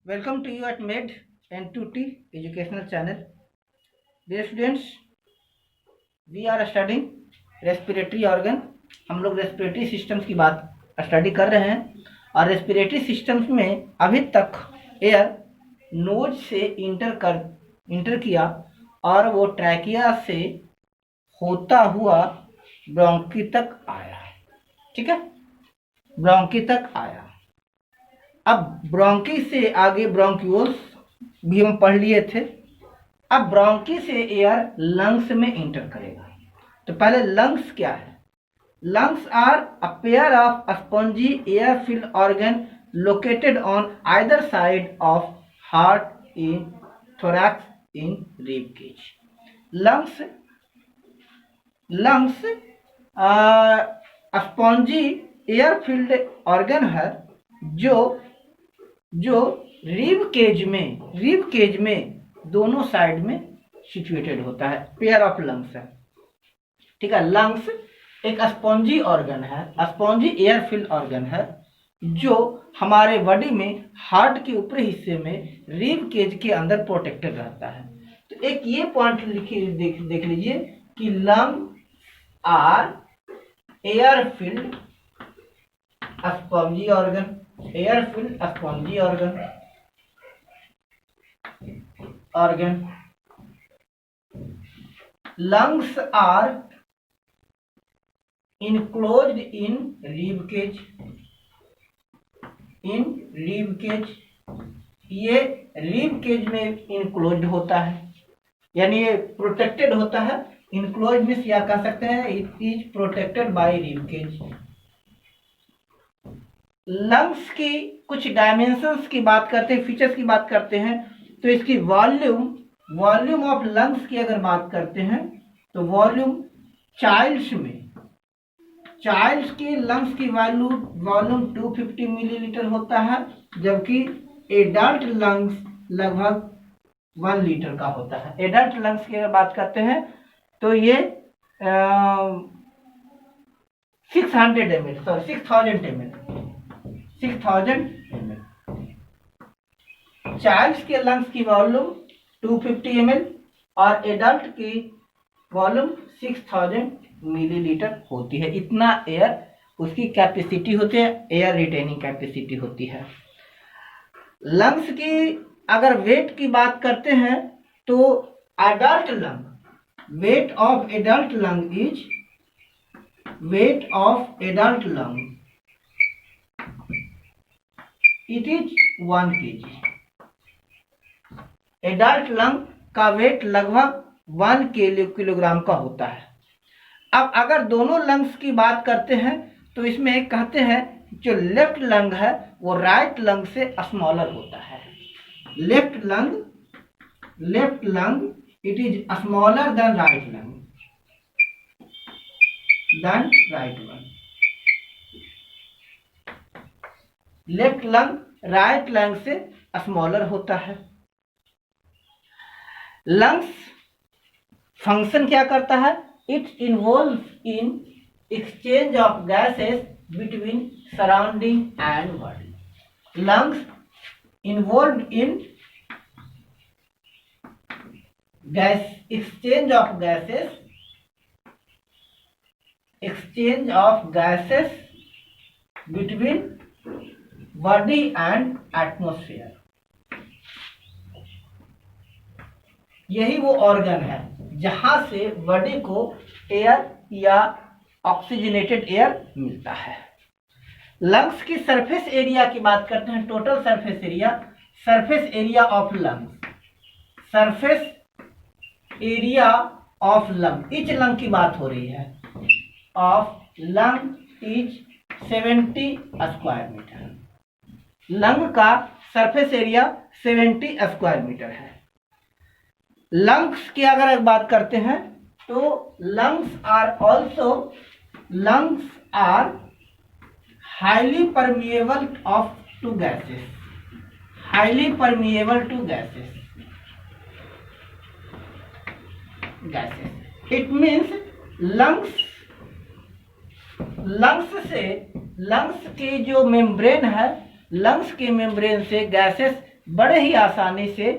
Welcome to you at MED N2T educational channel. Dear students, we are studying respiratory organ. हम लोग respiratory systems की बात study कर रहे हैं और रेस्पिरेटरी सिस्टम्स में अभी तक एयर नोज से इंटर किया और वो ट्रैकिया से होता हुआ ब्रोंकी तक आया। ठीक है, ब्रोंकी तक आया। अब ब्रोंकी से आगे ब्रोंक्यूल्स भी हम पढ़ लिए थे। अब ब्रोंकी से एयर लंग्स में इंटर करेगा। तो पहले लंग्स क्या है? Lungs are a pair of spongy air filled organ located on either side of heart in thorax in rib cage. Lungs spongy air filled organ है जो रिब केज में दोनों साइड में सिचुएटेड होता है। पेयर ऑफ लंग्स है। ठीक है, लंग्स एक स्पॉन्जी ऑर्गन है, स्पॉन्जी एयर फिल्ड ऑर्गन है जो हमारे बॉडी में हार्ट के ऊपरी हिस्से में रिब केज के अंदर प्रोटेक्टेड रहता है। तो एक ये पॉइंट देख लीजिए कि lung are air filled spongy organ, air filled spongy organ. Lungs are enclosed in rib cage. ये रिब केज में इनक्लोज्ड होता है, यानी ये प्रोटेक्टेड होता है। इनक्लोज मीन्स या कह सकते हैं it is protected by rib cage. Lungs की कुछ डायमेंशंस की बात करते हैं, फीचर्स की बात करते हैं। तो इसकी वॉल्यूम ऑफ लंग्स की अगर बात करते हैं तो वॉल्यूम चाइल्ड्स की लंग्स की वॉल्यूम 250 मिलीलीटर होता है, जबकि एडल्ट लंग्स लगभग 1 लीटर का होता है। एडल्ट लंग्स की अगर बात करते हैं तो ये 6000 ml। चाइल्ड्स के लंग्स की वॉल्यूम 250 ml और एडल्ट की वॉल्यूम 6000 मिलीलीटर होती है। इतना एयर उसकी कैपेसिटी होती है, एयर रिटेनिंग कैपेसिटी होती है। लंग्स की अगर वेट की बात करते हैं तो adult lung, weight of adult lung it is 1 kg। Adult lung का वेट लगभग 1 किलोग्राम का होता है। अब अगर दोनों लंग्स की बात करते हैं तो इसमें एक कहते हैं जो लेफ्ट लंग है वो राइट लंग से स्मॉलर होता है। Left lung it is smaller than right lung. Left lung right lung से स्मॉलर होता है। लंग्स फंक्शन क्या करता है? It involve in exchange of gases between surrounding and body. Lungs involve in exchange of gases between body and atmosphere। यही वो organ है जहां से बॉडी को एयर या ऑक्सीजनेटेड एयर मिलता है। लंग्स की सरफेस एरिया की बात करते हैं। Total surface area of lungs, surface area of lung, each lung की बात हो रही है, of lung is 70 square metre. Lung का सरफेस एरिया 70 स्क्वायर मीटर है। लंग्स की अगर बात करते हैं तो lungs are highly permeable to gases. It means lungs की जो मेम्ब्रेन है, लंग्स के मेम्ब्रेन से गैसेस बड़े ही आसानी से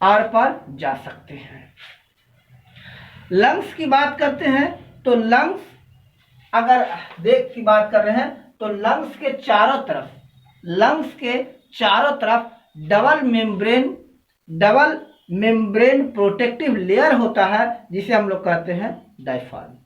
आर पार जा सकते हैं। लंग्स की बात करते हैं तो लंग्स अगर देख की बात कर रहे हैं तो लंग्स के चारों तरफ डबल मेम्ब्रेन प्रोटेक्टिव लेयर होता है जिसे हम लोग कहते हैं डायफ्राम।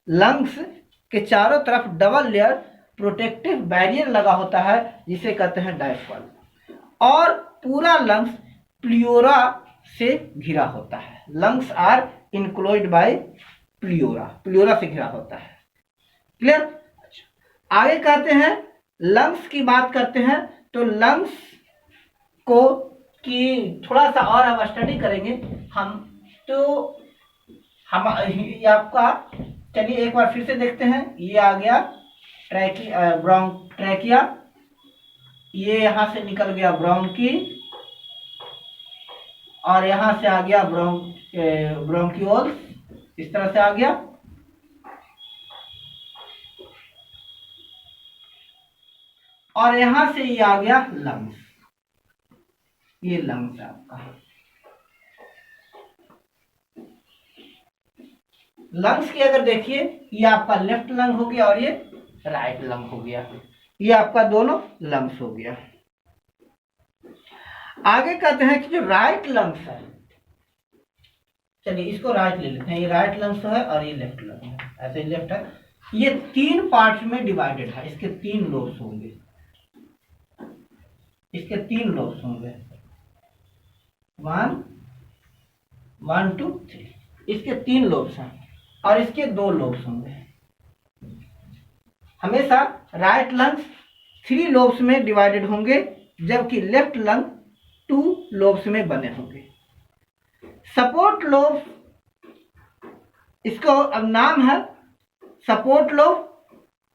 लंग्स के चारों तरफ डबल लेयर प्रोटेक्टिव बैरियर लगा होता है जिसे कहते हैं डायफ्राम। और पूरा लंग्स प्लियोरा से घिरा होता है। लंग्स आर इनक्लोज्ड बाय प्लियोरा से घिरा होता है। क्लियर? आगे कहते हैं लंग्स की बात करते हैं तो लंग्स को की थोड़ा सा और हम स्टडी करेंगे हम तो हम ये आपका चलिए एक बार फिर से देखते हैं। ये आ गया ट्रैकिया, ये यहां से निकल गया ब्रोंकी और यहां से आ गया ब्रोंकियोल्स, इस तरह से आ गया। और यहां से ये आ गया लंग्स, ये लंग्स है आपका। लंग्स की अगर देखिए ये आपका लेफ्ट लंग हो गया और ये राइट लंग हो गया, ये आपका दोनों लंग्स हो गया। आगे कहते हैं कि जो राइट लंग्स है, चलिए इसको राइट ले लेते हैं। ये राइट लंग्स है और ये लेफ्ट लंग है, ऐसे लेफ्ट है। ये 3 पार्ट्स में डिवाइडेड है, इसके 3 लोब्स होंगे, इसके 3 लोब्स होंगे 1 2 3, इसके 3 लोब्स हैं और इसके 2 लोब्स होंगे। हमेशा राइट लंग्स 3 लोब्स में डिवाइडेड होंगे जबकि लेफ्ट लंग 2 लोब्स में बने होंगे। सपोर्ट लोब, इसको अब नाम है support lobe,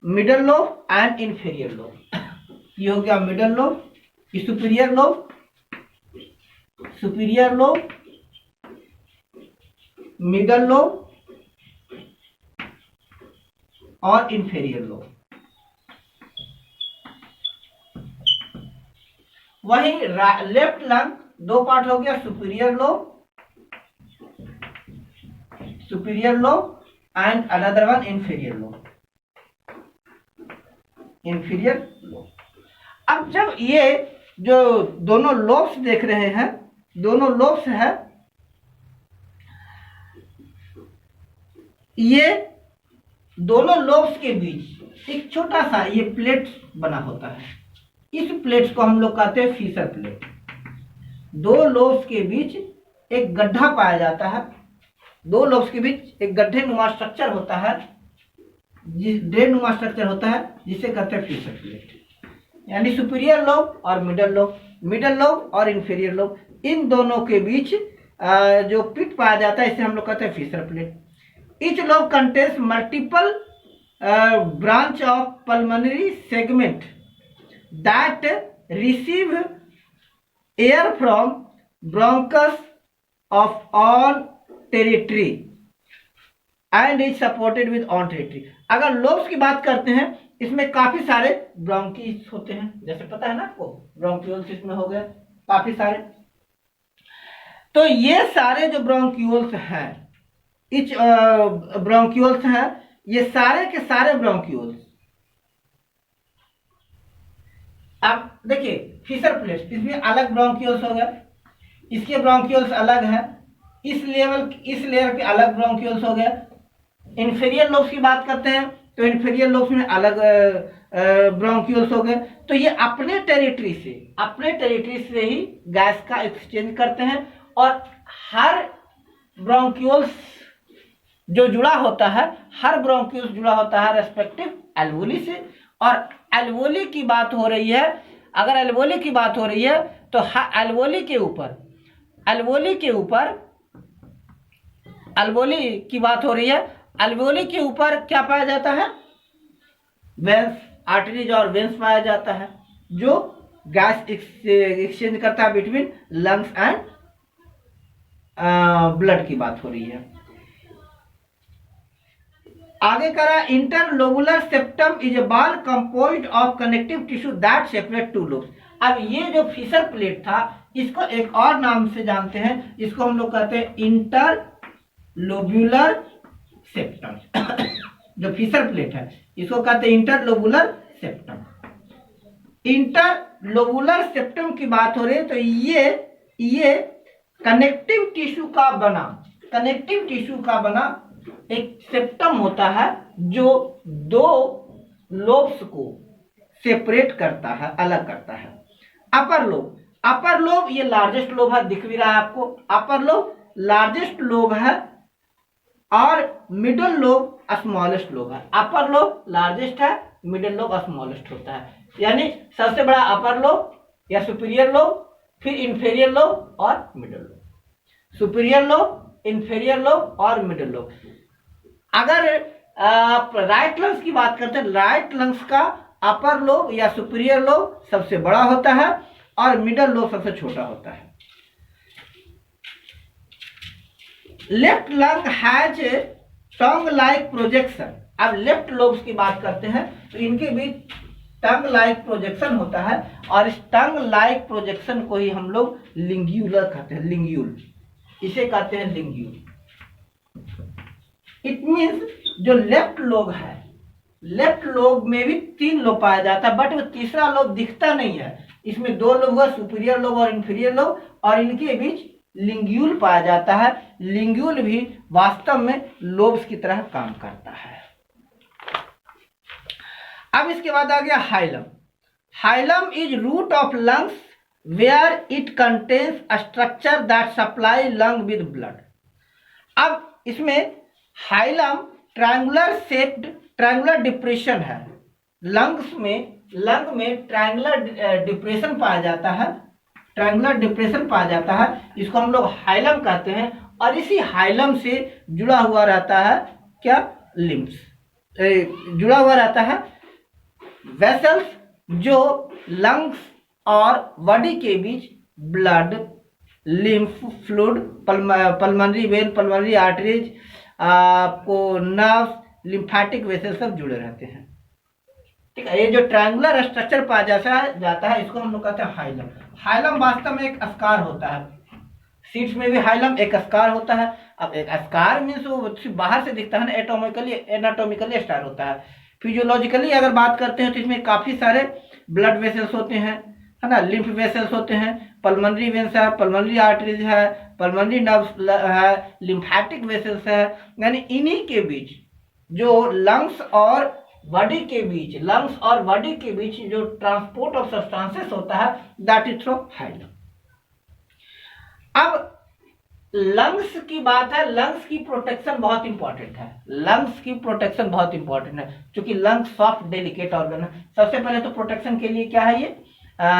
middle lobe and inferior lobe. ये हो गया मिडल लोब, ये सुपीरियर लोब, मिडल लोब और इंफीरियर लोब। वही लेफ्ट लंग 2 पार्ट हो गया, superior lobe and another one inferior lobe. अब जब ये जो दोनों लोब्स देख रहे हैं, दोनों लोब्स है, ये दोनों लोब्स के बीच एक छोटा सा ये प्लेट बना होता है। इस प्लेट को हम लोग कहते हैं फिशर प्लेट। 2 लोब्स के बीच एक गड्ढा पाया जाता है, 2 लोब्स के बीच एक गड्ढे नुमा स्ट्रक्चर होता है, ड्रेन नुमा स्ट्रक्चर होता है जिसे कहते हैं फिशर प्लेट। यानी सुपीरियर लोब और मिडल लोब और इंफीरियर लोब, इन दोनों के बीच जो पिट पाया जाता है इसे हम लोग कहते हैं fissure plate. Each lobe contains multiple branch of pulmonary segment that receive air from bronchus of on territory and is supported with on territory। अगर लोब्स की बात करते हैं इसमें काफी सारे ब्रोंकीज होते हैं, जैसे पता है ना आपको, ब्रोंक्यूल्स इसमें हो गए काफी सारे। तो ये सारे जो ब्रोंक्यूल्स हैं, इच ब्रोंक्यूल्स हैं, ये सारे के सारे ब्रोंक्यूल्स, अब देखिए फिशर प्लेट, इसमें अलग ब्रोंक्यूल्स हो गए, इसके ब्रोंक्यूल्स अलग हैं, इस लेयर के अलग ब्रोंक्यूल्स हो गए। इंफीरियर लोब्स की बात करते हैं तो इंफीरियर लोब्स में अलग ब्रोंक्यूल्स हो गए। तो ये अपने टेरिटरी से ही गैस का एक्सचेंज करते हैं और हर ब्रोंक्यूल्स जो जुड़ा होता है, हर ब्रोंक्यूल्स जुड़ा होता है रेस्पेक्टिव एल्वोली से। और एल्वोली की बात हो रही है, अगर एल्वोली की बात हो रही है तो एल्वोली की बात हो रही है, एल्वोली के ऊपर क्या पाया जाता है, वेंस, आर्टरीज और वेंस पाया जाता है जो गैस एक्सचेंज करता है बिटवीन लंग्स एंड ब्लड की बात हो रही है। आगे करा interlobular septum is a ball composed of connective tissue that separate two lobes. अब ये जो फिशर प्लेट था इसको एक और नाम से जानते हैं, इसको हम लोग कहते हैं इंटरलोबुलर सेप्टम। जो फिशर प्लेट है इसको कहते हैं इंटरलोबुलर सेप्टम। इंटरलोबुलर सेप्टम की बात हो रही है तो ये कनेक्टिव टिश्यू का बना एक सेप्टम होता है जो दो लोब्स को सेपरेट करता है, अलग करता है। अपर लोब ये लार्जेस्ट लोब है, दिख भी रहा है आपको। अपर लोब लार्जेस्ट लोब है और मिडिल लोब स्मॉलेस्ट लोब है। अपर लोब लार्जेस्ट है, मिडिल लोब स्मॉलेस्ट होता है। यानी सबसे बड़ा अपर लोब या सुपीरियर लोब, फिर इंफीरियर लोब और middle lobe. Superior lobe, inferior lobe और मिडिल लोब। अगर आप राइट लंग्स की बात करते हैं, राइट लंग्स का अपर लोब या सुपीरियर लोब सबसे बड़ा होता है और मिडिल लोब सबसे छोटा होता है। Left lung has tongue like projection. अब लेफ्ट लोब्स की बात करते हैं तो इनके बीच टंग लाइक प्रोजेक्शन होता है और इस टंग लाइक प्रोजेक्शन को ही हम लोग लिंग्यूलर कहते हैं। लिंग्यूल, इसे कहते हैं लिंग्यूल। इट मीन्स जो लेफ्ट लोब है, लेफ्ट लोब में भी 3 लोब पाया जाता है, बट वो तीसरा लोब दिखता नहीं है। इसमें 2 लोब हुआ, सुपीरियर लोब और इंफीरियर लोब, और इनके बीच लिंग्यूल पाया जाता है। लिंग्यूल भी वास्तव में लोब्स की तरह काम करता है। अब इसके बाद आ गया hilum. Hilum is root of lungs where it contains a structure that supply lung with blood. अब इसमें हाइलम ट्रायंगुलर डिप्रेशन है। लंग में ट्रायंगुलर डिप्रेशन पाया जाता है। ट्रायंगुलर डिप्रेशन पाया जाता है, इसको हम लोग हाइलम कहते हैं। और इसी हाइलम से जुड़ा हुआ रहता है क्या, लिम्स, जुड़ा हुआ रहता है वेसल्स, जो लंग्स और बॉडी के बीच blood, lymph fluid, pulmonary vein, pulmonary arteries, आपको नर्व्स, लिम्फेटिक वेसल सब जुड़े रहते हैं। ठीक है, ये जो ट्रायंगुलर स्ट्रक्चर पाया जाता है इसको हम लोग कहते हैं हाइलम। हाइलम वास्तव में एक स्कार होता है। सीड्स में भी हाइलम एक स्कार होता है। अब एक स्कार मीन्स वो बाहर से दिखता है ना, एनाटोमिकली स्टार होता है। फिजियोलॉजिकली अगर बात करते हैं तो इसमें काफी सारे ब्लड वेसल्स होते हैं, है ना, लिम्फ वेसल्स होते हैं, पल्मोनरी वेन्स है, पल्मोनरी आर्टरीज है, पल्मोनरी नर्व्स है, लिम्फेटिक वेसल्स है। यानी इन्हीं के बीच जो लंग्स और बॉडी के बीच जो ट्रांसपोर्ट ऑफ सब्सटेंसेस होता है, दैट इज थ्रू हाइलम। अब लंग्स की बात है, लंग्स की प्रोटेक्शन बहुत इंपॉर्टेंट है। क्योंकि लंग्स सॉफ्ट डेलिकेट ऑर्गन है। सबसे पहले तो प्रोटेक्शन के लिए क्या है,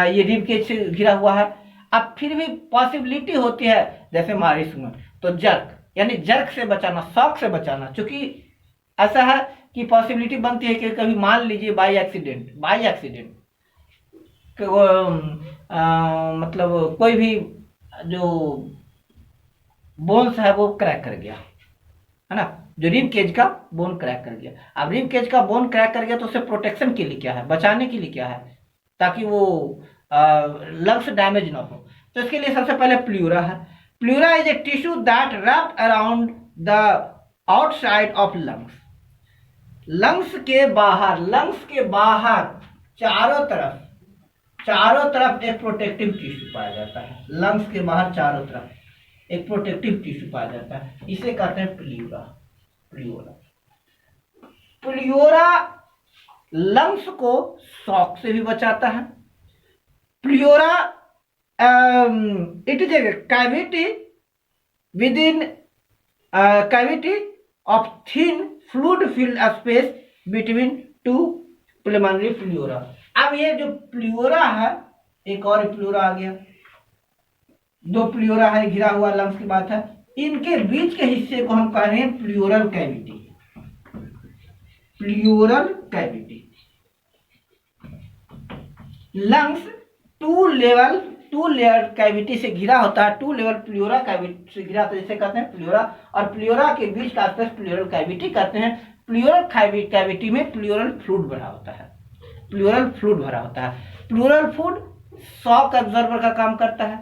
ये रिब केज से घिरा हुआ है। अब फिर भी पॉसिबिलिटी होती है जैसे मारिश में तो जर्क, यानी जर्क से बचाना, शॉक से बचाना। क्योंकि ऐसा है कि पॉसिबिलिटी बनती है कि कभी मान लीजिए बाई एक्सीडेंट मतलब कोई भी जो बोन्स है वो क्रैक कर गया, है ना, जो रिब केज का बोन क्रैक कर गया। अब रिब केज का बोन क्रैक कर गया तो उससे प्रोटेक्शन के लिए क्या है, बचाने के लिए क्या है, ताकि वो लंग्स डैमेज ना हो। तो इसके लिए सबसे पहले प्लूरा है। Pleura is a tissue that wrap around the outside of lungs. Lungs के बाहर चारों तरफ एक प्रोटेक्टिव टिश्यू पाया जाता है। लंग्स के बाहर चारों तरफ एक प्रोटेक्टिव टिश्यू पाया जाता है, इसे कहते हैं प्लूरा लंग्स को शॉक से भी बचाता है। Pleura it is a cavity of thin fluid filled space between 2 pulmonary pleura. अब ये जो प्लूरा है, एक और प्लूरा आ गया, 2 प्लूरा है घिरा हुआ लंग्स की बात है। इनके बीच के हिस्से को हम कह रहे हैं pleural cavity. Lungs 2 layer cavity से घिरा होता है, 2 लेवल प्लूरा कैविटी से घिरा होता है, जिसे कहते हैं प्लूरा। और प्लूरा के बीच का स्पेस प्लूरल कैविटी कहते हैं। प्लूरल कैविटी में प्लूरल फ्लूइड भरा होता है, प्लूरल फ्लूइड भरा होता है। प्लूरल फ्लूइड शॉक एब्जॉर्बर का काम करता है,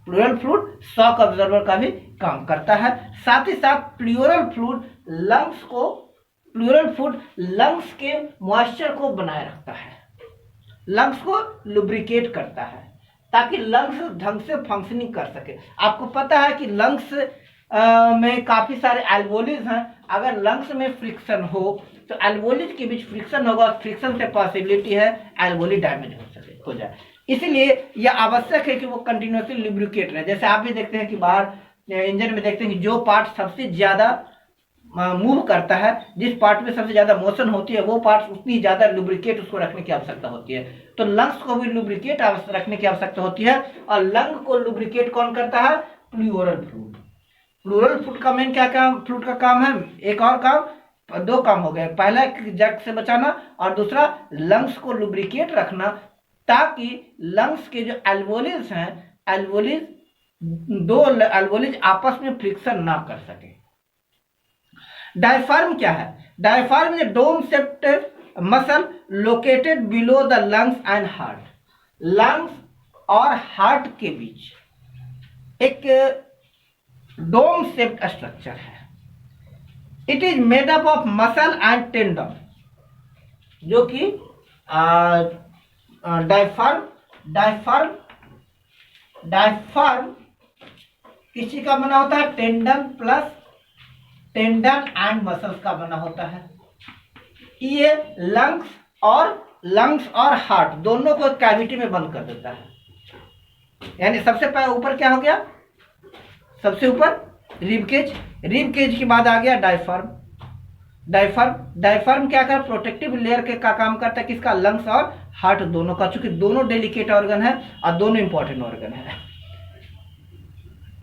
प्लूरल फ्लूइड शॉक एब्जॉर्बर का भी काम करता है। साथ ही साथ प्लूरल फ्लूइड लंग्स के मॉइस्चर को बनाए रखता है, लंग्स को लुब्रिकेट करता है ताकि लंग्स ढंग से फंक्शनिंग कर सके। आपको पता है कि लंग्स में काफी सारे एल्वोलिज हैं। अगर लंग्स में फ्रिक्शन हो तो एल्वोलिज के बीच फ्रिक्शन होगा, फ्रिक्शन से पॉसिबिलिटी है एल्वोली डैमेज हो जाए। इसीलिए यह आवश्यक है कि वो कंटिन्यूसली लुब्रिकेट रहे। जैसे आप भी देखते हैं कि बाहर इंजन में देखते हैं कि जो पार्ट सबसे ज्यादा मूव करता है, जिस पार्ट में सबसे ज्यादा मोशन होती है, वो पार्ट उतनी ज्यादा लुब्रिकेट उसको रखने की आवश्यकता होती है। तो लंग्स को भी लुब्रिकेट रखने की आवश्यकता होती है। और लंग को लुब्रिकेट कौन करता है? Pleural fluid. प्लूरल फ्लूइड का मेन क्या काम, फ्लूइड का काम है? एक और काम, दो काम हो गए। पहला जंग से बचाना और दूसरा लंग्स को लुब्रिकेट रखना ताकि लंग्स के जो एल्वोलिज हैं, दो एल्वोलिज आपस में फ्रिक्शन ना कर सके। डायफ्राम क्या है? Diaphragm is dome shaped muscle located below the lungs and heart. Lungs और हार्ट के बीच एक डोम शेप्ड स्ट्रक्चर है। It is made up of muscle and tendon, जो कि डायफ्राम किसी का बना होता है? टेंडन एंड मसल्स का बना होता है। ये लंग्स और हार्ट दोनों को कैविटी में बंद कर देता है। यानी सबसे पहले ऊपर क्या हो गया? सबसे ऊपर रिब केज के बाद आ गया डायफ्राम क्या कर? प्रोटेक्टिव लेयर के का काम करता है। किसका? लंग्स और हार्ट दोनों का, चूंकि दोनों डेलिकेट ऑर्गन है और दोनों इंपॉर्टेंट ऑर्गन है।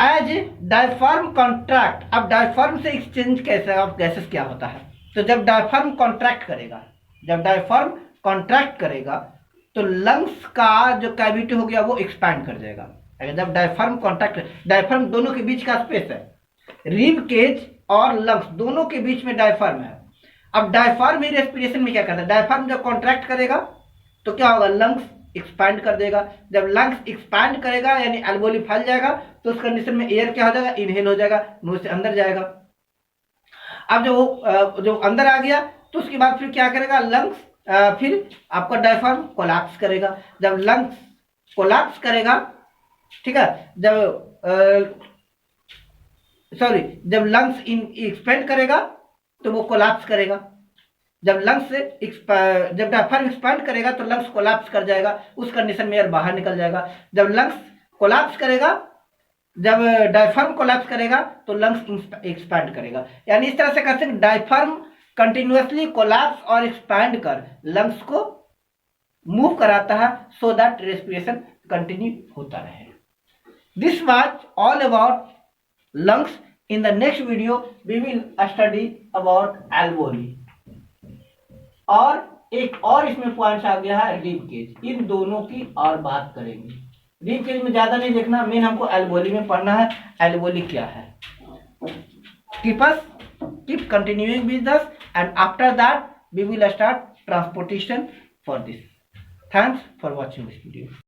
एज डायफ्राम कॉन्ट्रैक्ट, अब डायफ्राम से एक्सचेंज कैसे ऑफ गैसेस क्या होता है? तो जब डायफ्राम कॉन्ट्रैक्ट करेगा तो लंग्स का जो कैविटी हो गया वो एक्सपैंड कर जाएगा। जब डायफ्राम दोनों के बीच का स्पेस है, रिब केज और लंग्स दोनों के बीच में डायफ्राम है। अब डायफ्राम ही रेस्पिरेशन में क्या करता है? डायफ्राम जब कॉन्ट्रैक्ट करेगा तो क्या होगा? लंग्स एक्सपैंड कर देगा। जब लंग्स एक्सपैंड करेगा यानी एल्वोली फैल जाएगा तो उस कंडीशन में एयर क्या हो जाएगा? इनहेल हो जाएगा, मुंह से अंदर जाएगा। अब जो अंदर आ गया तो उसके बाद फिर क्या करेगा? लंग्स फिर आपका डायफ्राम कोलैप्स करेगा। जब लंग्स कोलैप्स करेगा, ठीक है, जब लंग्स एक्सपेंड करेगा तो वो कोलैप्स करेगा। जब डायफ्राम एक्सपैंड करेगा तो लंग्स कोलैप्स कर जाएगा, उस कंडीशन में एयर बाहर निकल जाएगा। जब डायफ्राम कोलैप्स करेगा तो लंग्स एक्सपैंड करेगा। यानी इस तरह से करते हैं डायफ्राम कंटिन्यूअसली कोलैप्स और एक्सपैंड कर लंग्स को मूव कराता है सो दैट रेस्पिरेशन कंटिन्यू होता रहे। This was all about lungs. In the next video we will study about alveoli। और एक और इसमें पॉइंट्स आ गया है रिब केज। इन दोनों की और बात करेंगे। रिब केज में ज्यादा नहीं देखना, मेन हमको एल्वोली में पढ़ना है एल्वोली क्या है। keep continuing with us and after that we will start transportation for this. Thanks for watching this video.